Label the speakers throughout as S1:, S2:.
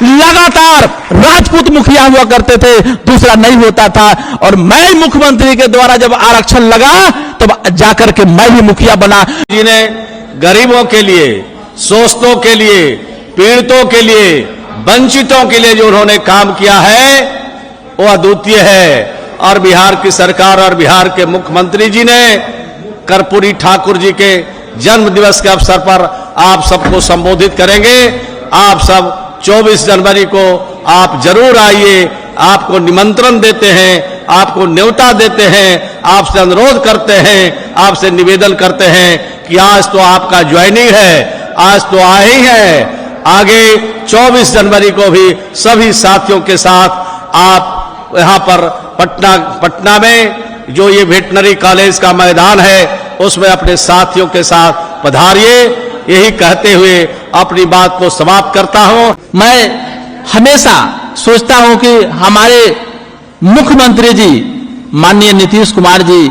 S1: लगातार राजपूत मुखिया हुआ करते थे, दूसरा नहीं होता था। और मैं मुख्यमंत्री के द्वारा जब आरक्षण लगा तब जाकर के मैं भी मुखिया बना।
S2: जिन्हें गरीबों के लिए, शोषितों के लिए, पीड़ितों के लिए, वंचितों के लिए जो उन्होंने काम किया है वो अद्वितीय है। और बिहार की सरकार और बिहार के मुख्यमंत्री जी ने कर्पूरी ठाकुर जी के जन्म दिवस के अवसर पर आप सबको संबोधित करेंगे। आप सब 24 जनवरी को आप जरूर आइए, आपको निमंत्रण देते हैं, आपको न्योता देते हैं, आपसे अनुरोध करते हैं, आपसे निवेदन करते हैं कि आज तो आपका ज्वाइनिंग है, आज तो आए ही हैं। आगे 24 जनवरी को भी सभी साथियों के साथ आप यहाँ पर पटना में जो ये वेटनरी कॉलेज का मैदान है उसमें अपने साथियों के साथ पधारिए। यही कहते हुए अपनी बात को समाप्त करता हूं।
S1: मैं हमेशा सोचता हूं कि हमारे मुख्यमंत्री जी माननीय नीतीश कुमार जी,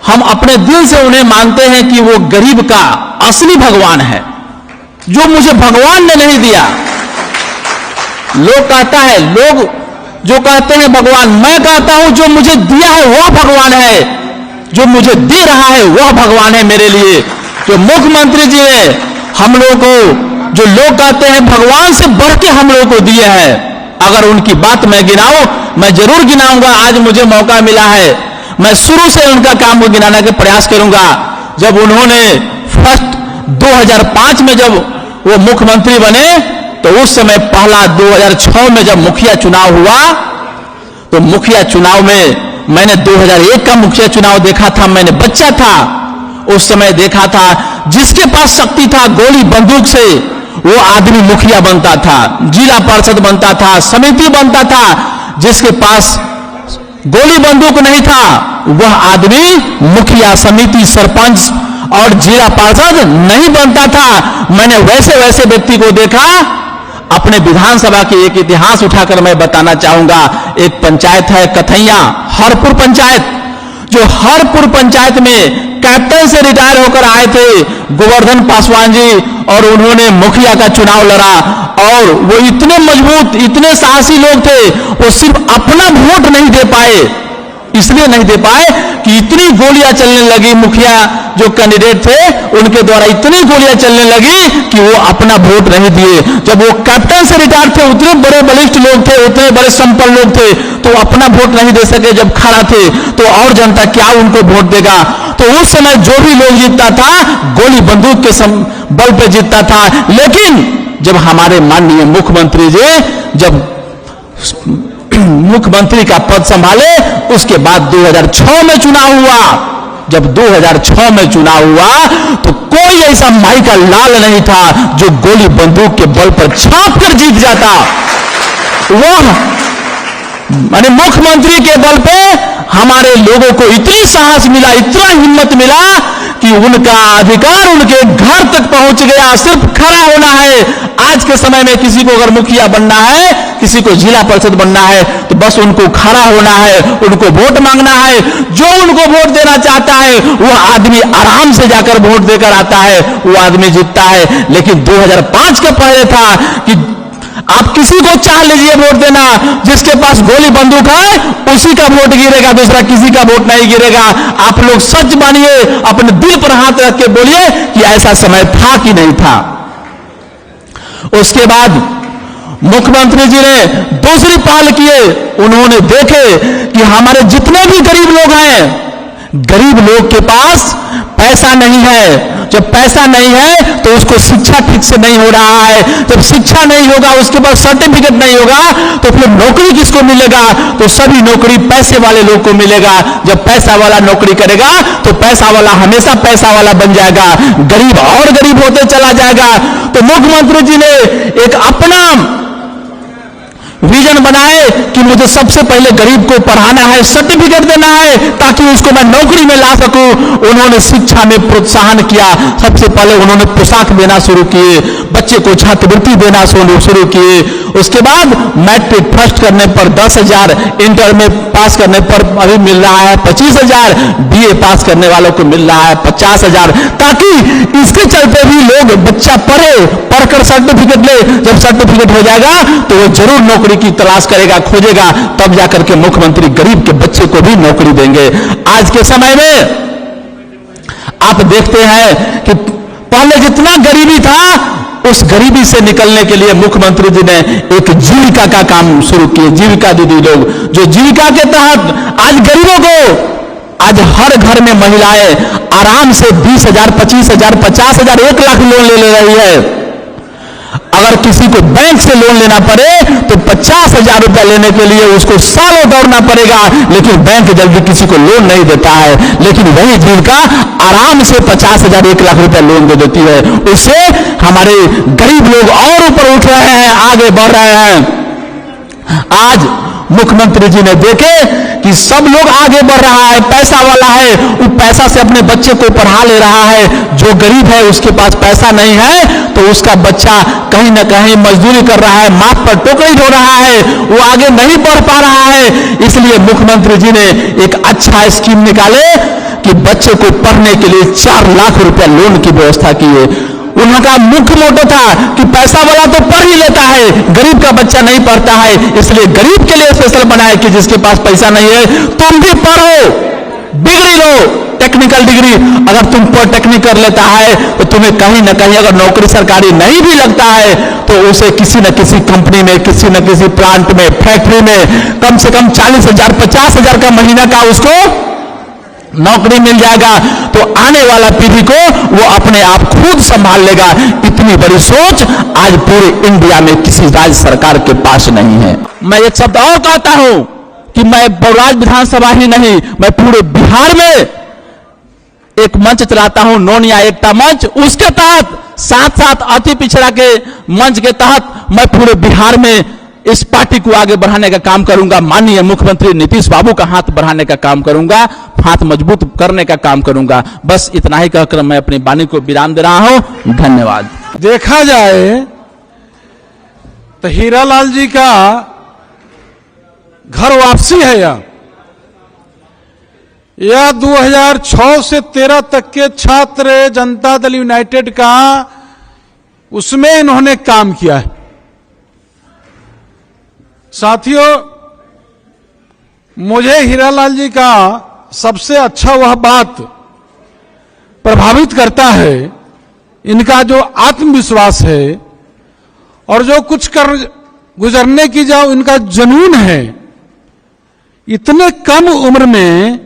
S1: हम अपने दिल से उन्हें मानते हैं कि वो गरीब का असली भगवान है, जो मुझे भगवान ने नहीं दिया। लोग कहता है, लोग जो कहते हैं भगवान, मैं कहता हूं जो मुझे दिया है वह भगवान है, जो मुझे दे रहा है वह भगवान है मेरे लिए। जो मुख्यमंत्री जी ने हम लोगों को, जो लोग कहते हैं भगवान से बढ़ के हम लोगों को दिए हैं, अगर उनकी बात मैं गिनाऊं, मैं जरूर गिनाऊंगा। आज मुझे मौका मिला है, मैं शुरू से उनका काम को गिनाने का प्रयास करूंगा। जब उन्होंने फर्स्ट 2005 में जब वो मुख्यमंत्री बने तो उस समय पहला 2006 में जब मुखिया चुनाव हुआ तो मुखिया चुनाव में मैंने 2001 का मुखिया चुनाव देखा था। मैंने बच्चा था उस समय देखा था, जिसके पास शक्ति था गोली बंदूक से वो आदमी मुखिया बनता था, जिला पार्षद बनता था, समिति बनता था। जिसके पास गोली बंदूक नहीं था वह आदमी मुखिया, समिति, सरपंच और जिला पार्षद नहीं बनता था। मैंने वैसे वैसे व्यक्ति को देखा। अपने विधानसभा के एक इतिहास उठाकर मैं बताना चाहूंगा। एक पंचायत है कथैया, हरपुर पंचायत, जो हरपुर पंचायत में कैप्टन से रिटायर होकर आए थे गोवर्धन पासवान जी, और उन्होंने मुखिया का चुनाव लड़ा। और वो इतने मजबूत, इतने साहसी लोग थे, वो सिर्फ अपना वोट नहीं दे पाए, इसलिए नहीं दे पाए कि इतनी गोलियां चलने लगी। मुखिया जो कैंडिडेट थे उनके द्वारा इतनी गोलियां चलने लगी कि वो अपना वोट नहीं दिए। जब वो कैप्टन से रिटायर थे, उतने बड़े बलिष्ठ लोग थे, उतने बड़े संपन्न लोग थे, तो अपना वोट नहीं दे सके। जब खड़ा थे तो और जनता क्या उनको वोट देगा। तो उस समय जो भी लोग जीतता था गोली बंदूक के बल पे जीतता था। लेकिन जब हमारे माननीय मुख्यमंत्री जी जब मुख्यमंत्री का पद संभाले, उसके बाद 2006 में चुनाव हुआ। जब 2006 में चुनाव हुआ तो कोई ऐसा माई का लाल नहीं था जो गोली बंदूक के बल पर छाप कर जीत जाता। वह माने मुख्यमंत्री के बल पे हमारे लोगों को इतनी साहस मिला, इतना हिम्मत मिला कि उनका अधिकार उनके घर तक पहुंच गया। सिर्फ खड़ा होना है। आज के समय में किसी को अगर मुखिया बनना है, किसी को जिला परिषद बनना है, तो बस उनको खड़ा होना है, उनको वोट मांगना है। जो उनको वोट देना चाहता है वो आदमी आराम से जाकर वोट देकर आता है, वो आदमी जीतता है। लेकिन 2005 के पहले था कि आप किसी को चाह लीजिए वोट देना, जिसके पास गोली बंदूक है उसी का वोट गिरेगा, दूसरा किसी का वोट नहीं गिरेगा। आप लोग सच मानिए, अपने दिल पर हाथ रख के बोलिए कि ऐसा समय था कि नहीं था। उसके बाद मुख्यमंत्री जी ने दूसरी पहल किए। उन्होंने देखे कि हमारे जितने भी गरीब लोग हैं, गरीब लोग के पास पैसा नहीं है। जब पैसा नहीं है तो उसको शिक्षा ठीक से नहीं हो रहा है। जब शिक्षा नहीं होगा, उसके पास सर्टिफिकेट नहीं होगा, तो फिर नौकरी किसको मिलेगा? तो सभी नौकरी पैसे वाले लोग को मिलेगा। जब पैसा वाला नौकरी करेगा तो पैसा वाला हमेशा पैसा वाला बन जाएगा, गरीब और गरीब होते चला जाएगा। तो मुख्यमंत्री जी ने एक अपना विजन बनाए कि मुझे सबसे पहले गरीब को पढ़ाना है, सर्टिफिकेट देना है, ताकि उसको मैं नौकरी में ला सकूं। उन्होंने शिक्षा में प्रोत्साहन किया। सबसे पहले उन्होंने पोशाक देना शुरू किए, बच्चे को छात्रवृत्ति देना शुरू किए। उसके बाद मैट्रिक फर्स्ट करने पर 10,000, इंटर में पास करने पर अभी मिल रहा है 25,000, बीए पास करने वालों को मिल रहा है 50,000, ताकि इसके चलते भी लोग बच्चा पढ़कर सर्टिफिकेट ले, जब सर्टिफिकेट हो जाएगा तो वो जरूर नौकरी की तलाश करेगा, खोजेगा, तब जाकर के मुख्यमंत्री गरीब के बच्चे को भी नौकरी देंगे। आज के समय में आप देखते हैं कि पहले जितना गरीबी था, उस गरीबी से निकलने के लिए मुख्यमंत्री जी ने एक जीविका का काम शुरू किए। जीविका दीदी लोग, जो जीविका के तहत आज गरीबों को, आज हर घर में महिलाएं आराम से 20,000, 25,000, 50,000, 1 लाख लोन ले रही है। अगर किसी को बैंक से लोन लेना पड़े तो 50,000 रुपया लेने के लिए उसको सालों दौड़ना पड़ेगा, लेकिन बैंक जल्दी किसी को लोन नहीं देता है। लेकिन वही जीविका आराम से 50,000, 1 लाख रुपया लोन दे देती है। उससे हमारे गरीब लोग और ऊपर उठ रहे हैं, आगे बढ़ रहे हैं। आज मुख्यमंत्री जी ने देखे कि सब लोग आगे बढ़ रहा है, पैसा वाला है, वो पैसा से अपने बच्चे को पढ़ा ले रहा है। जो गरीब है उसके पास पैसा नहीं है तो उसका बच्चा कहीं ना कहीं मजदूरी कर रहा है, माथ पर टोकरी ढो रहा है, वो आगे नहीं बढ़ पा रहा है। इसलिए मुख्यमंत्री जी ने एक अच्छा स्कीम निकाले कि बच्चे को पढ़ने के लिए 4 लाख रुपया लोन की व्यवस्था की है। उनका मुख्य मोटो था कि पैसा वाला तो पढ़ ही लेता है, गरीब का बच्चा नहीं पढ़ता है, इसलिए गरीब के लिए स्पेशल बनाया कि जिसके पास पैसा नहीं है तुम भी पढ़ो, डिग्री लो, टेक्निकल डिग्री। अगर तुम पॉलिटेक्निक कर लेता है तो तुम्हें कहीं ना कहीं अगर नौकरी सरकारी नहीं भी लगता है तो उसे किसी न किसी कंपनी में, किसी न किसी प्लांट में, फैक्ट्री में कम से कम 40,000, 50,000 का महीना का उसको नौकरी मिल जाएगा। तो आने वाला पीढ़ी को वो अपने आप खुद संभाल लेगा। इतनी बड़ी सोच आज पूरे इंडिया में किसी राज्य सरकार के पास नहीं है। मैं एक शब्द और कहता हूं कि मैं बौराज विधानसभा ही नहीं, मैं पूरे बिहार में एक मंच चलाता हूं, नोनिया एकता मंच। उसके तहत साथ साथ अति पिछड़ा के मंच के तहत मैं पूरे बिहार में इस पार्टी को आगे बढ़ाने का काम करूंगा। माननीय मुख्यमंत्री नीतीश बाबू का हाथ बढ़ाने का काम करूंगा, हाथ मजबूत करने का काम करूंगा। बस इतना ही कहकर मैं अपनी वाणी को विराम दे रहा हूं। धन्यवाद।
S3: देखा जाए तो हीरालाल जी का घर वापसी है यह 2006 से 13 तक के छात्र जनता दल यूनाइटेड का, उसमें इन्होंने काम किया है। साथियों, मुझे हीरालाल जी का सबसे अच्छा वह बात प्रभावित करता है, इनका जो आत्मविश्वास है और जो कुछ कर गुजरने की जो इनका जुनून है। इतने कम उम्र में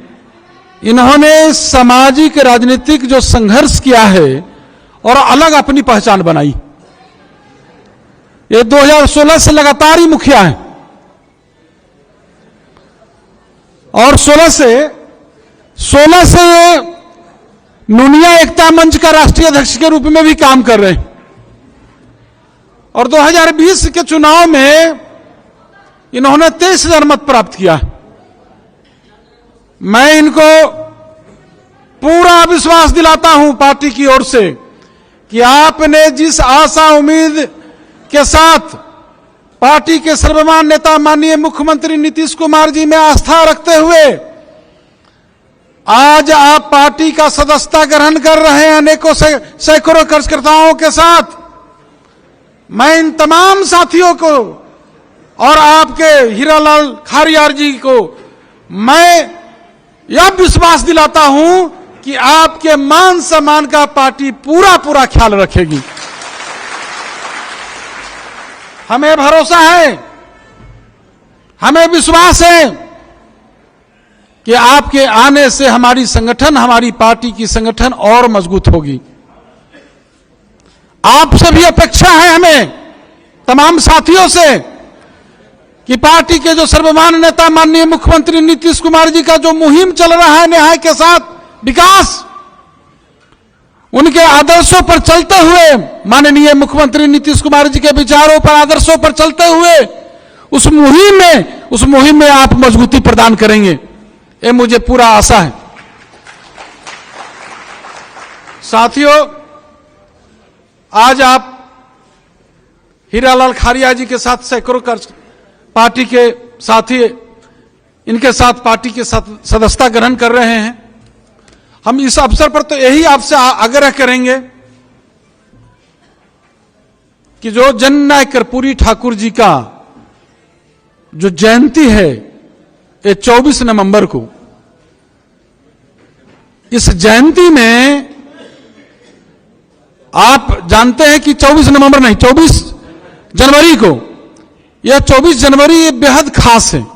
S3: इन्होंने सामाजिक राजनीतिक जो संघर्ष किया है और अलग अपनी पहचान बनाई। ये 2016 से लगातार ही मुखिया है और 16 से नोनिया एकता मंच का राष्ट्रीय अध्यक्ष के रूप में भी काम कर रहे हैं। और 2020 के चुनाव में इन्होंने 23,000 मत प्राप्त किया। मैं इनको पूरा विश्वास दिलाता हूं पार्टी की ओर से कि आपने जिस आशा उम्मीद के साथ पार्टी के सर्वमान्य नेता माननीय मुख्यमंत्री नीतीश कुमार जी में आस्था रखते हुए आज आप पार्टी का सदस्यता ग्रहण कर रहे हैं अनेकों सैकड़ों कार्यकर्ताओं के साथ, मैं इन तमाम साथियों को और आपके हीरालाल खारियार जी को मैं यह विश्वास दिलाता हूं कि आपके मान सम्मान का पार्टी पूरा ख्याल रखेगी। हमें भरोसा है, हमें विश्वास है कि आपके आने से हमारी संगठन, हमारी पार्टी की संगठन और मजबूत होगी। आपसे भी अपेक्षा है हमें, तमाम साथियों से, कि पार्टी के जो सर्वमान्य नेता माननीय मुख्यमंत्री नीतीश कुमार जी का जो मुहिम चल रहा है न्याय के साथ विकास, उनके आदर्शों पर चलते हुए, माननीय मुख्यमंत्री नीतीश कुमार जी के विचारों पर, आदर्शों पर चलते हुए उस मुहिम में आप मजबूती प्रदान करेंगे, ये मुझे पूरा आशा है। साथियों, आज आप हीरालाल खारिया जी के साथ सैकड़ों पार्टी के साथी इनके साथ पार्टी के सदस्यता ग्रहण कर रहे हैं। हम इस अवसर पर तो यही आपसे आग्रह करेंगे कि जो जननायक कर्पूरी ठाकुर जी का जो जयंती है ये 24 नवंबर को, इस जयंती में आप जानते हैं कि 24 नवंबर नहीं 24 जनवरी को, यह 24 जनवरी ये बेहद खास है।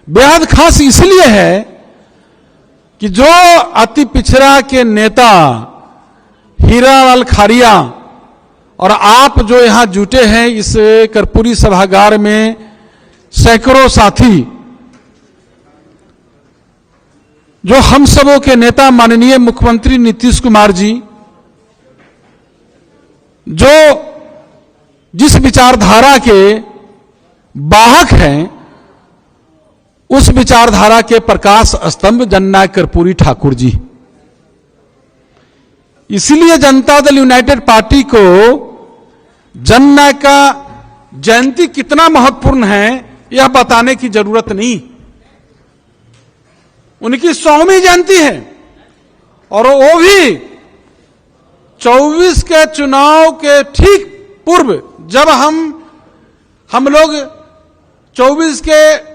S3: बेहद खास इसलिए है कि जो अति पिछड़ा के नेता हीरालाल खारिया और आप जो यहां जुटे हैं इस कर्पूरी सभागार में, सैकड़ों साथी, जो हम सबों के नेता माननीय मुख्यमंत्री नीतीश कुमार जी, जो जिस विचारधारा के वाहक हैं, उस विचारधारा के प्रकाश स्तंभ जननायक कर्पूरी ठाकुर जी। इसलिए जनता दल यूनाइटेड पार्टी को जननायक का जयंती कितना महत्वपूर्ण है यह बताने की जरूरत नहीं। उनकी 100वीं जयंती है और वो भी 24 के चुनाव के ठीक पूर्व, जब हम लोग 24 के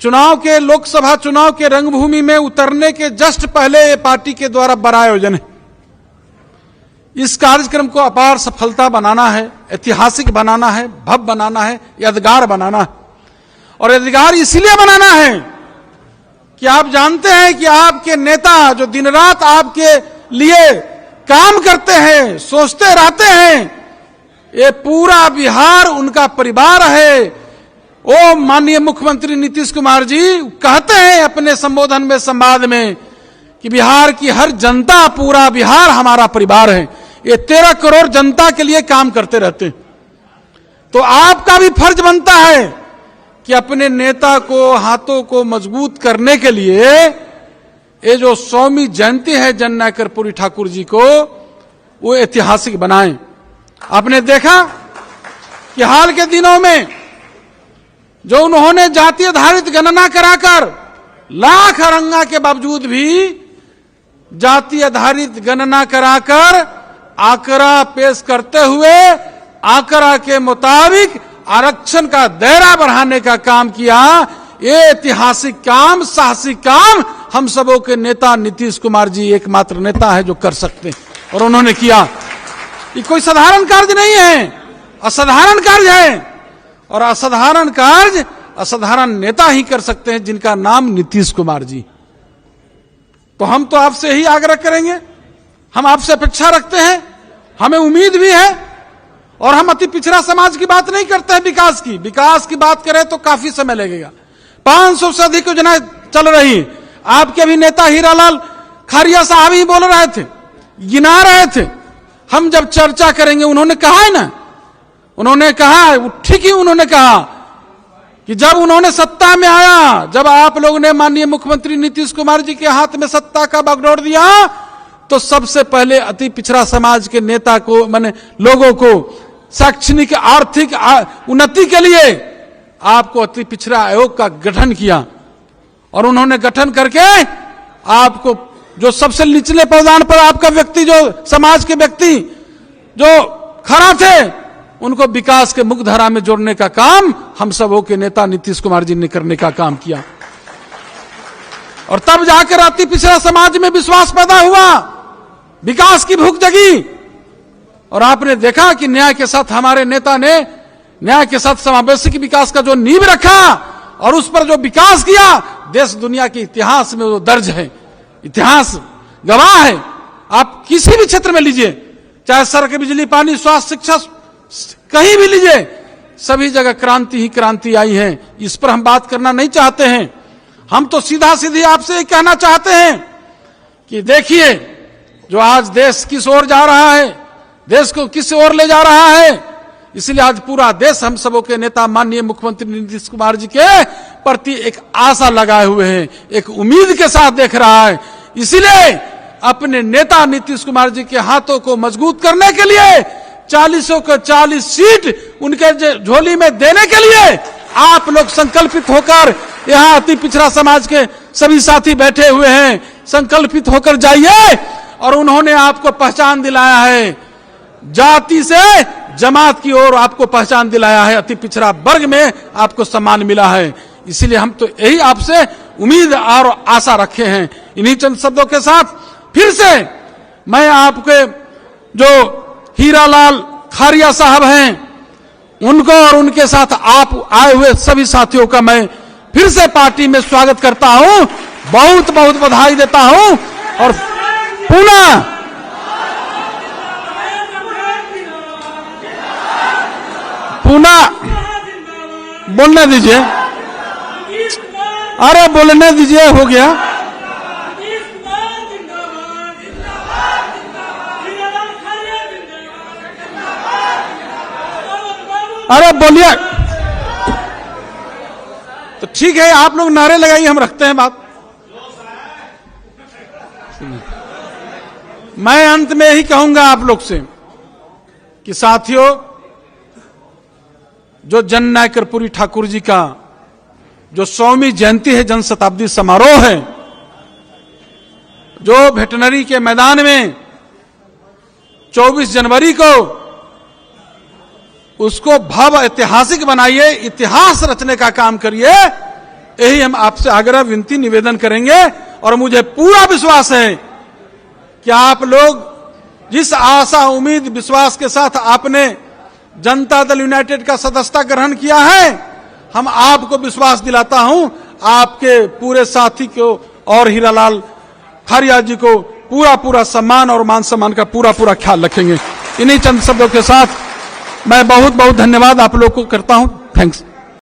S3: चुनाव के लोकसभा चुनाव के रंगभूमि में उतरने के जस्ट पहले ये पार्टी के द्वारा बड़ा आयोजन है। इस कार्यक्रम को अपार सफलता बनाना है, ऐतिहासिक बनाना है, भव्य बनाना है, यादगार बनाना है। और यादगार इसलिए बनाना है कि आप जानते हैं कि आपके नेता जो दिन रात आपके लिए काम करते हैं, सोचते रहते हैं, ये पूरा बिहार उनका परिवार है। ओ माननीय मुख्यमंत्री नीतीश कुमार जी कहते हैं अपने संबोधन में, संवाद में, कि बिहार की हर जनता, पूरा बिहार हमारा परिवार है। ये 13 करोड़ जनता के लिए काम करते रहते हैं। तो आपका भी फर्ज बनता है कि अपने नेता को, हाथों को मजबूत करने के लिए ये जो 100वीं जयंती है जननायक कर्पूरी ठाकुर जी को, वो ऐतिहासिक बनाएं। आपने देखा कि हाल के दिनों में जो उन्होंने जाति आधारित गणना कराकर, लाख रंगा के बावजूद भी जाति आधारित गणना कराकर आंकड़ा पेश करते हुए आंकड़ा के मुताबिक आरक्षण का दायरा बढ़ाने का काम किया। ये ऐतिहासिक काम, साहसिक काम हम सबों के नेता नीतीश कुमार जी एकमात्र नेता है जो कर सकते हैं, और उन्होंने किया। ये कोई साधारण कार्य नहीं है, असाधारण कार्य है। और असाधारण कार्य असाधारण नेता ही कर सकते हैं, जिनका नाम नीतीश कुमार जी। तो हम तो आपसे यही आग्रह करेंगे, हम आपसे अपेक्षा रखते हैं, हमें उम्मीद भी है। और हम अति पिछड़ा समाज की बात नहीं करते हैं, विकास की बात करें तो काफी समय लगेगा। 500 से अधिक योजनाएं चल रही। आपके भी नेता हीरालाल खारिया साहब ही बोल रहे थे, गिना रहे थे। हम जब चर्चा करेंगे, उन्होंने कहा है ना, उन्होंने कहा, ठीक ही उन्होंने कहा कि जब उन्होंने सत्ता में आया, जब आप लोगों ने माननीय मुख्यमंत्री नीतीश कुमार जी के हाथ में सत्ता का बागडोर दिया, तो सबसे पहले अति पिछड़ा समाज के नेता को, माने लोगों को शैक्षणिक आर्थिक उन्नति के लिए आपको अति पिछड़ा आयोग का गठन किया। और उन्होंने गठन करके आपको जो सबसे निचले पायदान पर आपका व्यक्ति, जो समाज के व्यक्ति जो खड़ा थे, उनको विकास के मुख्य धारा में जोड़ने का काम हम सबों के नेता नीतीश कुमार जी ने करने का काम किया। और तब जाकर अति पिछड़ा समाज में विश्वास पैदा हुआ, विकास की भूख जगी। और आपने देखा कि न्याय के साथ हमारे नेता ने न्याय के साथ समावेशी विकास का जो नींव रखा और उस पर जो विकास किया, देश दुनिया के इतिहास में वो दर्ज है, इतिहास गवाह है। आप किसी भी क्षेत्र में लीजिए, चाहे सड़क, बिजली, पानी, स्वास्थ्य, शिक्षा, कहीं भी लीजिए, सभी जगह क्रांति ही क्रांति आई है। इस पर हम बात करना नहीं चाहते हैं। हम तो सीधा सीधी आपसे ये कहना चाहते हैं कि देखिए, जो आज देश किस ओर जा रहा है, देश को किस ओर ले जा रहा है। इसलिए आज पूरा देश हम सबों के नेता माननीय मुख्यमंत्री नीतीश कुमार जी के प्रति एक आशा लगाए हुए हैं, एक उम्मीद के साथ देख रहा है। इसलिए अपने नेता नीतीश कुमार जी के हाथों को मजबूत करने के लिए 40 को 40 सीट उनके झोली में देने के लिए आप लोग संकल्पित होकर, यहाँ अति पिछड़ा समाज के सभी साथी बैठे हुए हैं, संकल्पित होकर जाइए। और उन्होंने आपको पहचान दिलाया है, जाति से जमात की ओर आपको पहचान दिलाया है, अति पिछड़ा वर्ग में आपको सम्मान मिला है। इसीलिए हम तो यही आपसे उम्मीद और आशा रखे हैं। इन्हीं चंद शब्दों के साथ फिर से मैं आपके जो हीरालाल खारिया साहब हैं उनको और उनके साथ आप आए हुए सभी साथियों का मैं फिर से पार्टी में स्वागत करता हूं, बहुत बहुत बधाई देता हूं। और पुनः बोलने दीजिए, अरे बोलने दीजिए, हो गया। अरे बोलिए, तो ठीक है, आप लोग नारे लगाइए, हम रखते हैं बात। मैं अंत में यही कहूंगा आप लोग से कि साथियों, जो जननायक कर्पूरी ठाकुर जी का जो 100वीं जयंती है, जन शताब्दी समारोह है, जो वेटनरी के मैदान में 24 जनवरी को उसको भव्य ऐतिहासिक बनाइए, इतिहास रचने का काम करिए। यही हम आपसे आग्रह विनती निवेदन करेंगे। और मुझे पूरा विश्वास है कि आप लोग जिस आशा उम्मीद विश्वास के साथ आपने जनता दल यूनाइटेड का सदस्यता ग्रहण किया है, हम आपको विश्वास दिलाता हूं, आपके पूरे साथी को और हीरालाल खारिया जी को पूरा पूरा सम्मान और मान सम्मान का पूरा पूरा ख्याल रखेंगे। इन्हीं चंद शब्दों के साथ मैं बहुत बहुत धन्यवाद आप लोग को करता हूं। थैंक्स।